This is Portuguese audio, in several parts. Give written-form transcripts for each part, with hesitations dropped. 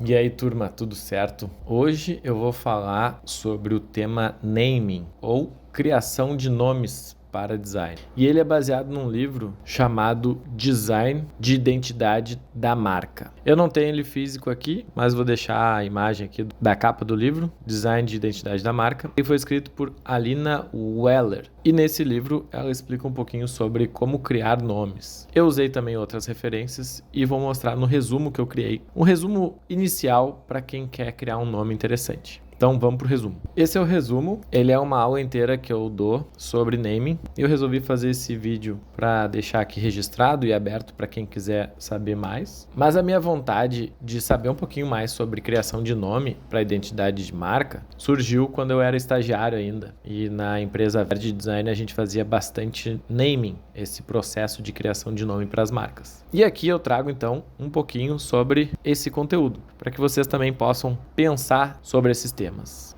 E aí, turma, tudo certo? Hoje eu vou falar sobre o tema naming ou criação de nomes para design. E ele é baseado num livro chamado Design de Identidade da Marca. Eu não tenho ele físico aqui, mas vou deixar a imagem aqui da capa do livro, Design de Identidade da Marca. Ele foi escrito por Alina Weller. E nesse livro ela explica um pouquinho sobre como criar nomes. Eu usei também outras referências e vou mostrar no resumo que eu criei. Um resumo inicial para quem quer criar um nome interessante. Então vamos pro resumo. Esse é o resumo, ele é uma aula inteira que eu dou sobre naming. Eu resolvi fazer esse vídeo para deixar aqui registrado e aberto para quem quiser saber mais. Mas a minha vontade de saber um pouquinho mais sobre criação de nome para identidade de marca surgiu quando eu era estagiário ainda. E na empresa Verde Design a gente fazia bastante naming, esse processo de criação de nome para as marcas. E aqui eu trago então um pouquinho sobre esse conteúdo, para que vocês também possam pensar sobre esses temas.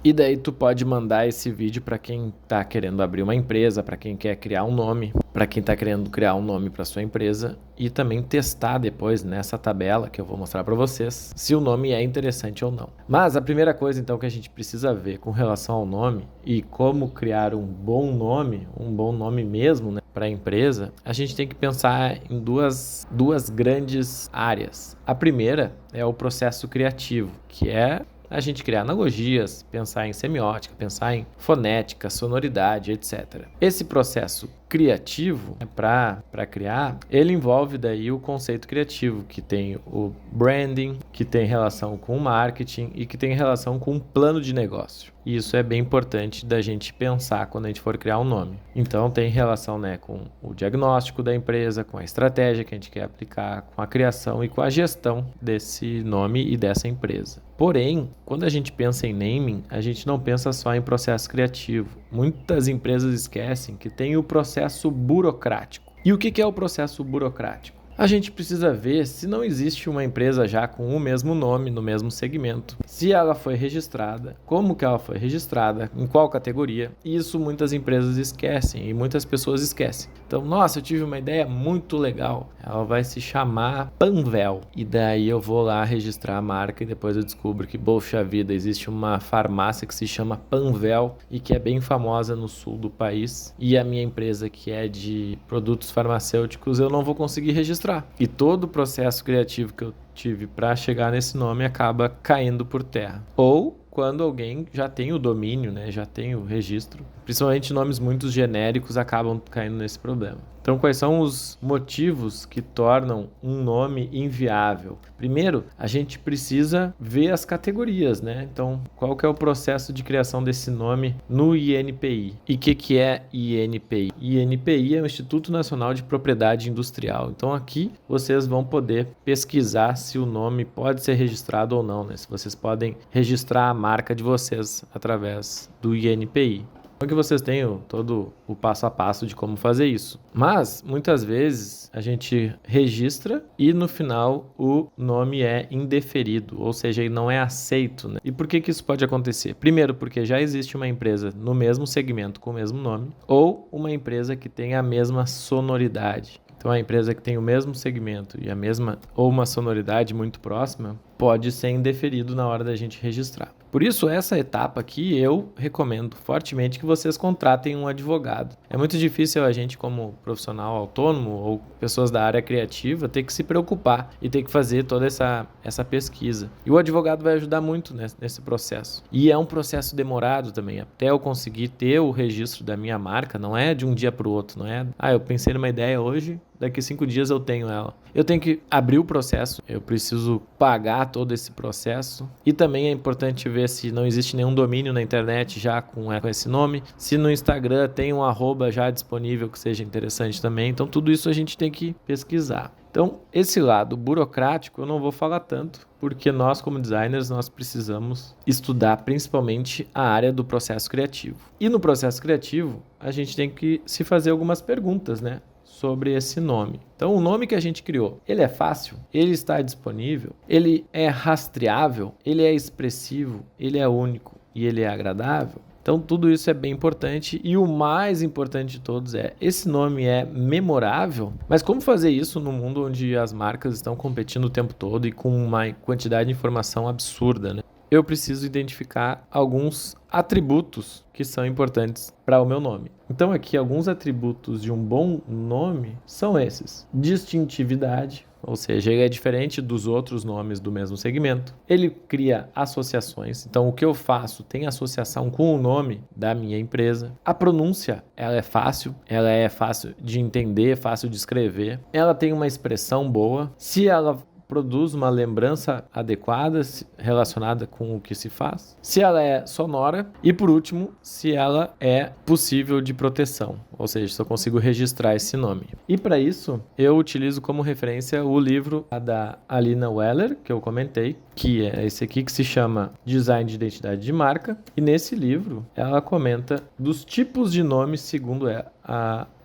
E daí tu pode mandar esse vídeo para quem está querendo abrir uma empresa, para quem quer criar um nome, para quem está querendo criar um nome para sua empresa e também testar depois nessa tabela que eu vou mostrar para vocês se o nome é interessante ou não. Mas a primeira coisa então que a gente precisa ver com relação ao nome e como criar um bom nome mesmo, né, para a empresa, a gente tem que pensar em duas grandes áreas. A primeira é o processo criativo, que é a gente criar analogias, pensar em semiótica, pensar em fonética, sonoridade, etc. Esse processo criativo, para criar, ele envolve daí o conceito criativo, que tem o branding, que tem relação com o marketing e que tem relação com o plano de negócio. E isso é bem importante da gente pensar quando a gente for criar um nome. Então tem relação, né, com o diagnóstico da empresa, com a estratégia que a gente quer aplicar, com a criação e com a gestão desse nome e dessa empresa. Porém, quando a gente pensa em naming, a gente não pensa só em processo criativo. Muitas empresas esquecem que tem o processo burocrático. E o que é o processo burocrático? A gente precisa ver se não existe uma empresa já com o mesmo nome, no mesmo segmento, se ela foi registrada, como que ela foi registrada, em qual categoria. Isso muitas empresas esquecem e muitas pessoas esquecem. Então, nossa, eu tive uma ideia muito legal. Ela vai se chamar Panvel. E daí eu vou lá registrar a marca e depois eu descubro que, poxa vida, existe uma farmácia que se chama Panvel e que é bem famosa no sul do país. E a minha empresa, que é de produtos farmacêuticos, eu não vou conseguir registrar. E todo o processo criativo que eu tive para chegar nesse nome acaba caindo por terra. Ou quando alguém já tem o domínio, né, já tem o registro, principalmente nomes muito genéricos acabam caindo nesse problema. Então, quais são os motivos que tornam um nome inviável? Primeiro, a gente precisa ver as categorias, né? Então, qual que é o processo de criação desse nome no INPI? E o que é INPI? INPI é o Instituto Nacional de Propriedade Industrial. Então, aqui vocês vão poder pesquisar se o nome pode ser registrado ou não, né? Se vocês podem registrar a marca de vocês através do INPI. Então que vocês tenham todo o passo a passo de como fazer isso. Mas, muitas vezes, a gente registra e no final o nome é indeferido, ou seja, ele não é aceito, né? E por que isso pode acontecer? Primeiro, porque já existe uma empresa no mesmo segmento com o mesmo nome, ou uma empresa que tem a mesma sonoridade. Então, a empresa que tem o mesmo segmento e a mesma ou uma sonoridade muito próxima pode ser indeferido na hora da gente registrar. Por isso, essa etapa aqui eu recomendo fortemente que vocês contratem um advogado. É muito difícil a gente, como profissional autônomo ou pessoas da área criativa, ter que se preocupar e ter que fazer toda essa pesquisa. E o advogado vai ajudar muito nesse processo. E é um processo demorado também. Até eu conseguir ter o registro da minha marca, não é de um dia para o outro, não é, eu pensei numa ideia hoje, daqui 5 dias eu tenho ela. Eu tenho que abrir o processo, eu preciso pagar todo esse processo e também é importante ver se não existe nenhum domínio na internet já com esse nome, se no Instagram tem um arroba já disponível que seja interessante também, então tudo isso a gente tem que pesquisar. Então, esse lado burocrático eu não vou falar tanto, porque nós como designers nós precisamos estudar principalmente a área do processo criativo. E no processo criativo a gente tem que se fazer algumas perguntas, né? Sobre esse nome. Então, o nome que a gente criou, ele é fácil? Ele está disponível? Ele é rastreável? Ele é expressivo? Ele é único? E ele é agradável? Então tudo isso é bem importante e o mais importante de todos é, esse nome é memorável, mas como fazer isso no mundo onde as marcas estão competindo o tempo todo e com uma quantidade de informação absurda, né? Eu preciso identificar alguns atributos que são importantes para o meu nome. Então aqui alguns atributos de um bom nome são esses: distintividade, ou seja, ele é diferente dos outros nomes do mesmo segmento. Ele cria associações, então o que eu faço tem associação com o nome da minha empresa. A pronúncia, ela é fácil de entender, fácil de escrever. Ela tem uma expressão boa. Se ela produz uma lembrança adequada relacionada com o que se faz, se ela é sonora e, por último, se ela é possível de proteção, ou seja, se eu consigo registrar esse nome. E para isso, eu utilizo como referência o livro da Alina Weller, que eu comentei, que é esse aqui que se chama Design de Identidade de Marca, e nesse livro ela comenta dos tipos de nomes segundo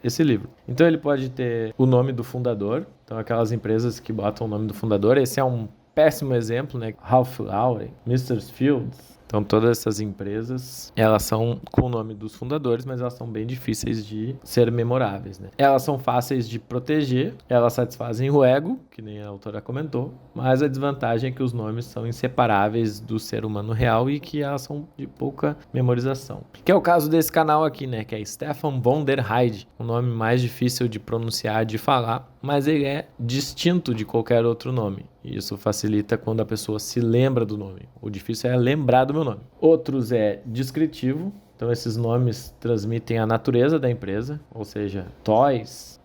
esse livro. Então ele pode ter o nome do fundador, então aquelas empresas que botam o nome do fundador, esse é um péssimo exemplo, né? Ralph Lauren, Mr. Fields. Então todas essas empresas, elas são com o nome dos fundadores, mas elas são bem difíceis de ser memoráveis, né? Elas são fáceis de proteger, elas satisfazem o ego, que nem a autora comentou, mas a desvantagem é que os nomes são inseparáveis do ser humano real e que elas são de pouca memorização. Que é o caso desse canal aqui, né? Que é Stefan von der Heide, o nome mais difícil de pronunciar, de falar, mas ele é distinto de qualquer outro nome. E isso facilita quando a pessoa se lembra do nome. O difícil é lembrar do meu nome. Outros é descritivo. Então esses nomes transmitem a natureza da empresa, ou seja, Toys,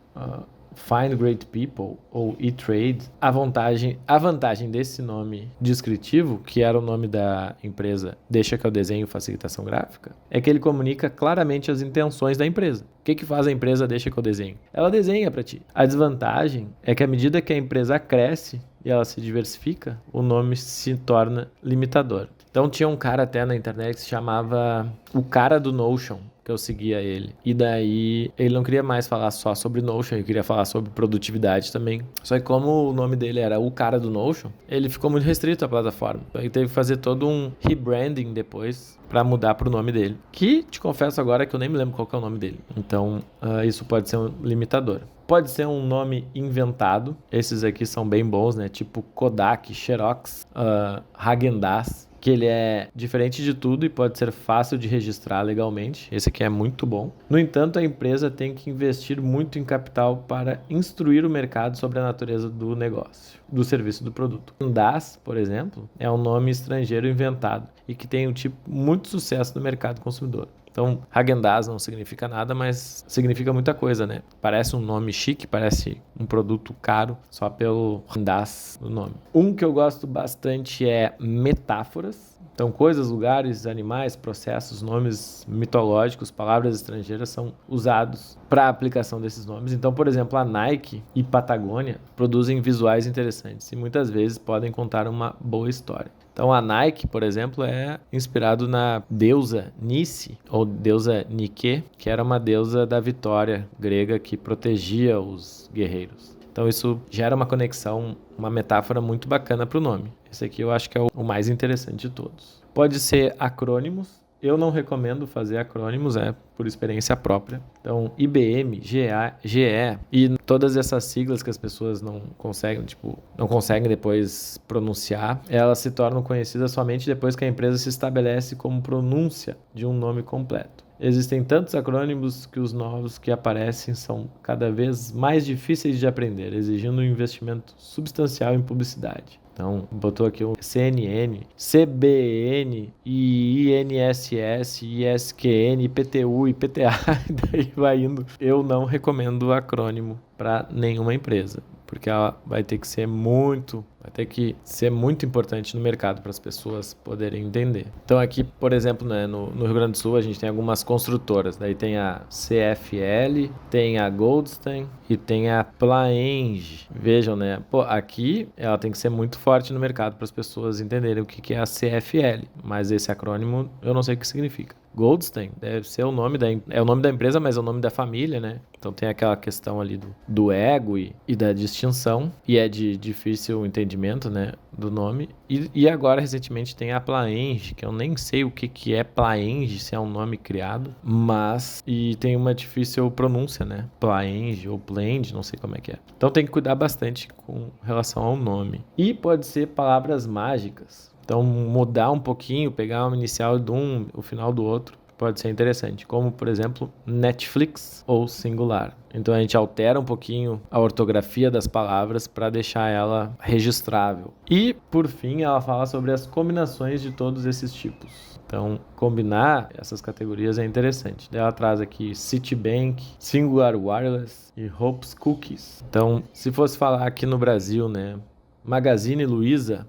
Find Great People ou E-Trade. A vantagem desse nome descritivo, que era o nome da empresa Deixa que eu desenho facilitação gráfica, é que ele comunica claramente as intenções da empresa. O que faz a empresa Deixa que eu desenho? Ela desenha para ti. A desvantagem é que à medida que a empresa cresce e ela se diversifica, o nome se torna limitador. Então tinha um cara até na internet que se chamava o cara do Notion, que eu seguia ele. E daí ele não queria mais falar só sobre Notion, ele queria falar sobre produtividade também. Só que como o nome dele era o cara do Notion, ele ficou muito restrito à plataforma. Ele teve que fazer todo um rebranding depois para mudar pro nome dele. Que, te confesso agora que eu nem me lembro qual que é o nome dele. Então, isso pode ser um limitador. Pode ser um nome inventado. Esses aqui são bem bons, né? Tipo Kodak, Xerox, Häagen-Dazs, que ele é diferente de tudo e pode ser fácil de registrar legalmente. Esse aqui é muito bom. No entanto, a empresa tem que investir muito em capital para instruir o mercado sobre a natureza do negócio, do serviço, do produto. Das, por exemplo, é um nome estrangeiro inventado e que tem muito sucesso no mercado consumidor. Então, Häagen-Dazs não significa nada, mas significa muita coisa, né? Parece um nome chique, parece um produto caro, só pelo Das do nome. Um que eu gosto bastante é metáforas. Então, coisas, lugares, animais, processos, nomes mitológicos, palavras estrangeiras são usados para a aplicação desses nomes. Então, por exemplo, a Nike e Patagônia produzem visuais interessantes e muitas vezes podem contar uma boa história. Então a Nike, por exemplo, é inspirado na deusa Nice, ou deusa Nike, que era uma deusa da vitória grega que protegia os guerreiros. Então isso gera uma conexão, uma metáfora muito bacana para o nome. Esse aqui eu acho que é o mais interessante de todos. Pode ser acrônimos. Eu não recomendo fazer acrônimos, por experiência própria. Então, IBM, GE e todas essas siglas que as pessoas não conseguem depois pronunciar, elas se tornam conhecidas somente depois que a empresa se estabelece como pronúncia de um nome completo. Existem tantos acrônimos que os novos que aparecem são cada vez mais difíceis de aprender, exigindo um investimento substancial em publicidade. Então, botou aqui o CNN, CBN, INSS, ISQN, IPTU, IPTA, e daí vai indo. Eu não recomendo acrônimo para nenhuma empresa, porque ela vai ter que ser muito importante no mercado para as pessoas poderem entender. Então aqui, por exemplo, né, no Rio Grande do Sul, a gente tem algumas construtoras. Daí tem a CFL, tem a Goldstein e tem a Plaenge. Vejam, né? Aqui ela tem que ser muito forte no mercado para as pessoas entenderem o que é a CFL. Mas esse acrônimo eu não sei o que significa. Goldstein deve ser o nome da empresa, mas é o nome da família, né? Então tem aquela questão ali do ego e da distinção, e é de difícil entendimento entendimento, né, do nome. E agora, recentemente, tem a Plaenge, que eu nem sei o que é Plaenge, se é um nome criado, mas... E tem uma difícil pronúncia, né? Plaenge ou Plaenge, não sei como é que é. Então tem que cuidar bastante com relação ao nome. E pode ser palavras mágicas. Então mudar um pouquinho, pegar uma inicial de um, o final do outro, pode ser interessante, como por exemplo Netflix ou singular. Então a gente altera um pouquinho a ortografia das palavras para deixar ela registrável. E por fim ela fala sobre as combinações de todos esses tipos. Então combinar essas categorias é interessante. Ela traz aqui Citibank, Singular Wireless e Hopes Cookies. Então se fosse falar aqui no Brasil, né, Magazine Luiza,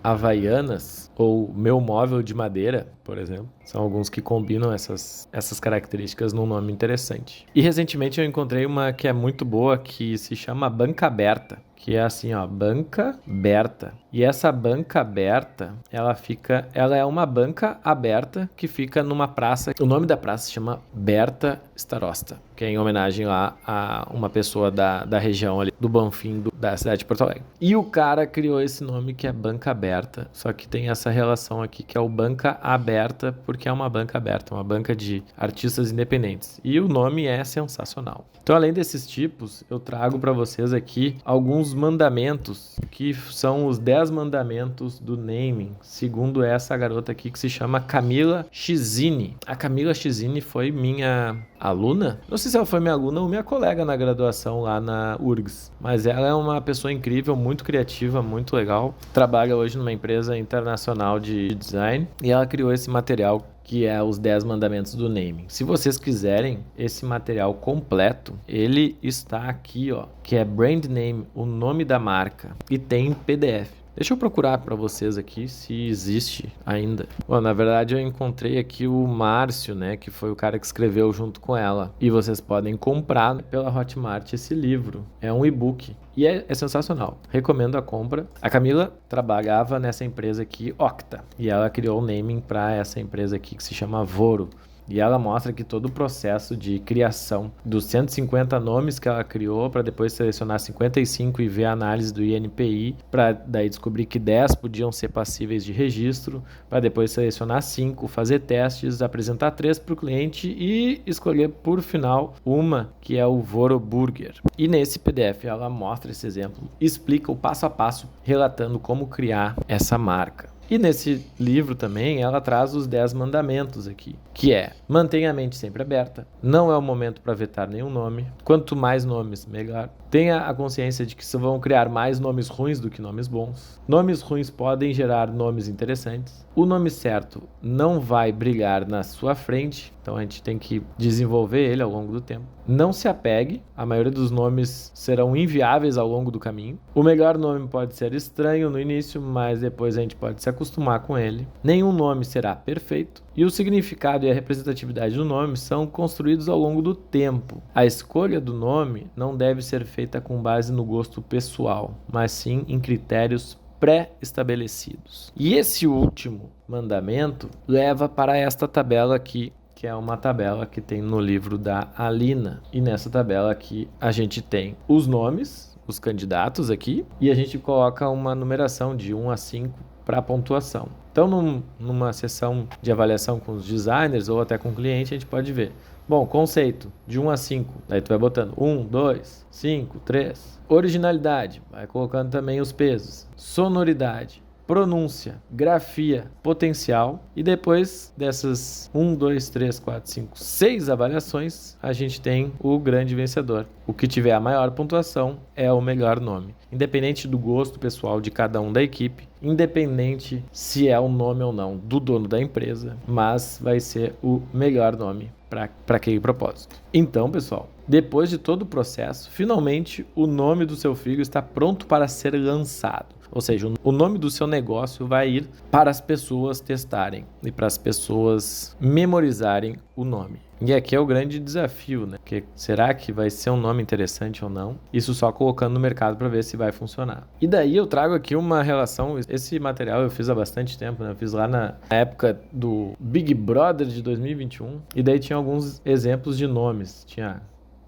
Havaianas ou Meu Móvel de Madeira, por exemplo, são alguns que combinam essas características num nome interessante. E recentemente eu encontrei uma que é muito boa, que se chama Banca Aberta, que é assim, ó, Banca Aberta. E essa banca aberta, ela é uma banca aberta que fica numa praça. O nome da praça se chama Berta Starosta, que é em homenagem lá a uma pessoa da região ali, do Bonfim, da cidade de Porto Alegre. E o cara criou esse nome que é Banca Aberta, só que tem essa relação aqui que é o Banca Aberta, porque é uma banca aberta, uma banca de artistas independentes. E o nome é sensacional. Então, além desses tipos, eu trago para vocês aqui alguns mandamentos, que são os 10 mandamentos do naming, segundo essa garota aqui que se chama Camila Schizini. A Camila Schizini foi minha aluna? Não sei se ela foi minha aluna ou minha colega na graduação lá na URGS, mas ela é uma pessoa incrível, muito criativa, muito legal. Trabalha hoje numa empresa internacional de design e ela criou esse material que é os 10 mandamentos do naming. Se vocês quiserem esse material completo, ele está aqui, ó, que é Brand Name, o nome da marca, e tem em PDF. Deixa eu procurar para vocês aqui se existe ainda. Bom, na verdade eu encontrei aqui o Márcio, né, que foi o cara que escreveu junto com ela. E vocês podem comprar pela Hotmart esse livro. É um e-book e é sensacional. Recomendo a compra. A Camila trabalhava nessa empresa aqui, Octa, e ela criou o naming para essa empresa aqui que se chama Voro. E ela mostra que todo o processo de criação dos 150 nomes que ela criou para depois selecionar 55 e ver a análise do INPI, para daí descobrir que 10 podiam ser passíveis de registro, para depois selecionar 5, fazer testes, apresentar 3 para o cliente e escolher por final uma que é o Voro Burger. E nesse PDF ela mostra esse exemplo, explica o passo a passo relatando como criar essa marca. E nesse livro também ela traz os 10 mandamentos aqui, que é: mantenha a mente sempre aberta, não é o momento para vetar nenhum nome, quanto mais nomes, melhor. Tenha a consciência de que se vão criar mais nomes ruins do que nomes bons. Nomes ruins podem gerar nomes interessantes. O nome certo não vai brilhar na sua frente, então a gente tem que desenvolver ele ao longo do tempo. Não se apegue, a maioria dos nomes serão inviáveis ao longo do caminho. O melhor nome pode ser estranho no início, mas depois a gente pode se acostumar com ele. Nenhum nome será perfeito. E o significado e a representatividade do nome são construídos ao longo do tempo. A escolha do nome não deve ser feita com base no gosto pessoal, mas sim em critérios pré-estabelecidos. E esse último mandamento leva para esta tabela aqui, que é uma tabela que tem no livro da Alina. E nessa tabela aqui a gente tem os nomes, os candidatos aqui, e a gente coloca uma numeração de 1 a 5 para pontuação. Então, numa sessão de avaliação com os designers ou até com o cliente, a gente pode ver. Bom, conceito, de 1 a 5. Daí tu vai botando 1, 2, 5, 3. Originalidade, vai colocando também os pesos. Sonoridade, pronúncia, grafia, potencial. E depois dessas 1, 2, 3, 4, 5, 6 avaliações, a gente tem o grande vencedor. O que tiver a maior pontuação é o melhor nome. Independente do gosto pessoal de cada um da equipe, independente se é o nome ou não do dono da empresa, mas vai ser o melhor nome para aquele propósito. Então, pessoal, depois de todo o processo, finalmente o nome do seu filho está pronto para ser lançado. Ou seja, o nome do seu negócio vai ir para as pessoas testarem e para as pessoas memorizarem o nome. E aqui é o grande desafio, né? Porque será que vai ser um nome interessante ou não? Isso só colocando no mercado para ver se vai funcionar. E daí eu trago aqui uma relação. Esse material eu fiz há bastante tempo, né? Eu fiz lá na época do Big Brother de 2021. E daí tinha alguns exemplos de nomes. Tinha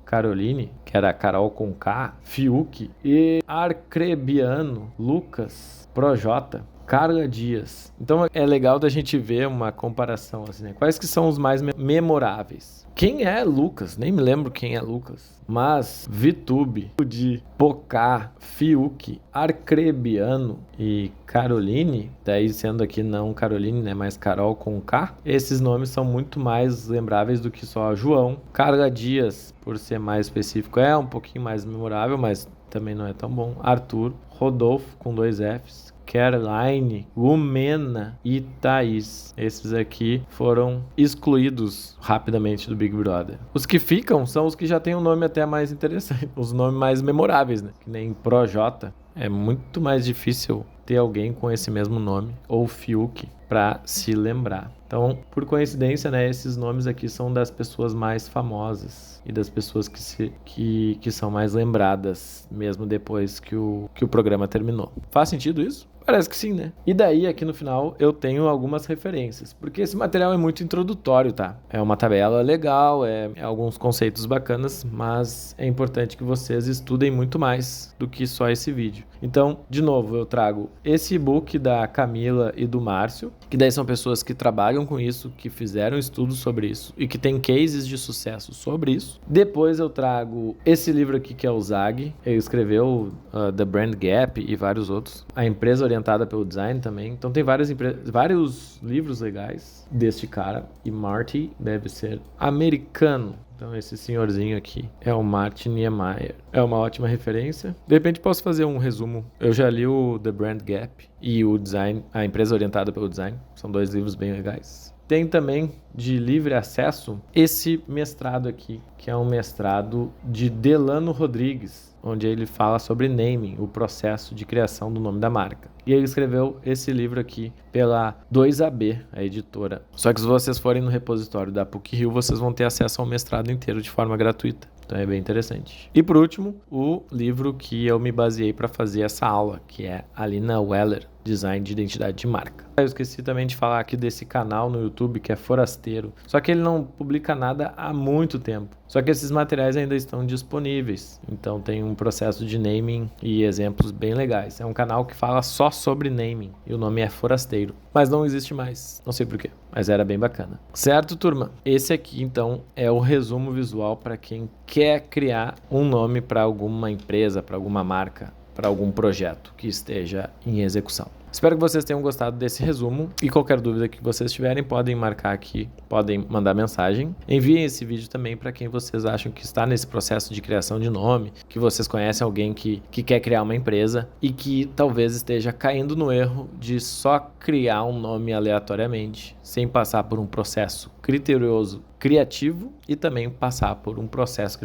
Caroline, que era Carol com K, Fiuk, e Arcrebiano, Lucas, Projota, Carla Dias. Então é legal da gente ver uma comparação assim, né? Quais que são os mais memoráveis? Quem é Lucas? Nem me lembro quem é Lucas. Mas Vitube, Udi, Pocá, Fiuk, Arcrebiano e Caroline, daí sendo aqui não Caroline, né, mas Carol com K, esses nomes são muito mais lembráveis do que só João. Carla Dias, por ser mais específico, é um pouquinho mais memorável, mas também não é tão bom. Arthur, Rodolfo com 2 Fs, Caroline, Lumena e Thaís. Esses aqui foram excluídos rapidamente do Big Brother. Os que ficam são os que já têm um nome até mais interessante, os nomes mais memoráveis, né? Que nem Projota. É muito mais difícil ter alguém com esse mesmo nome, ou Fiuk, para se lembrar. Então, por coincidência, né, esses nomes aqui são das pessoas mais famosas e das pessoas que são mais lembradas, mesmo depois que o programa terminou. Faz sentido isso? Parece que sim, né? E daí, aqui no final, eu tenho algumas referências, porque esse material é muito introdutório, tá? É uma tabela legal, é alguns conceitos bacanas, mas é importante que vocês estudem muito mais do que só esse vídeo. Então, de novo, eu trago esse e-book da Camila e do Márcio, que daí são pessoas que trabalham com isso, que fizeram estudos sobre isso e que tem cases de sucesso sobre isso. Depois eu trago esse livro aqui que é o Zag, ele escreveu The Brand Gap e vários outros. A empresa orientada pelo design também. Então tem vários livros legais deste cara. E Marty deve ser americano. Então esse senhorzinho aqui é o Martin Niemeyer. É uma ótima referência. De repente posso fazer um resumo. Eu já li o The Brand Gap e o Design, a empresa orientada pelo design. São 2 livros bem legais. Tem também de livre acesso esse mestrado aqui, que é um mestrado de Delano Rodrigues, onde ele fala sobre naming, o processo de criação do nome da marca. E ele escreveu esse livro aqui pela 2AB, a editora. Só que se vocês forem no repositório da PUC-Rio, vocês vão ter acesso ao mestrado inteiro de forma gratuita. Então é bem interessante. E por último, o livro que eu me baseei para fazer essa aula, que é Alina Weller, Design de Identidade de Marca. Eu esqueci também de falar aqui desse canal no YouTube que é Forasteiro. Só que ele não publica nada há muito tempo. Só que esses materiais ainda estão disponíveis. Então tem um processo de naming e exemplos bem legais. É um canal que fala só sobre naming. E o nome é Forasteiro. Mas não existe mais. Não sei porquê. Mas era bem bacana. Certo, turma? Esse aqui, então, é o resumo visual para quem quer criar um nome para alguma empresa, para alguma marca, para algum projeto que esteja em execução. Espero que vocês tenham gostado desse resumo e qualquer dúvida que vocês tiverem podem marcar aqui, podem mandar mensagem. Enviem esse vídeo também para quem vocês acham que está nesse processo de criação de nome, que vocês conhecem alguém que quer criar uma empresa e que talvez esteja caindo no erro de só criar um nome aleatoriamente, sem passar por um processo criterioso criativo e também passar por um processo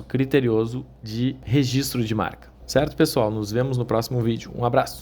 criterioso de registro de marca. Certo, pessoal? Nos vemos no próximo vídeo. Um abraço!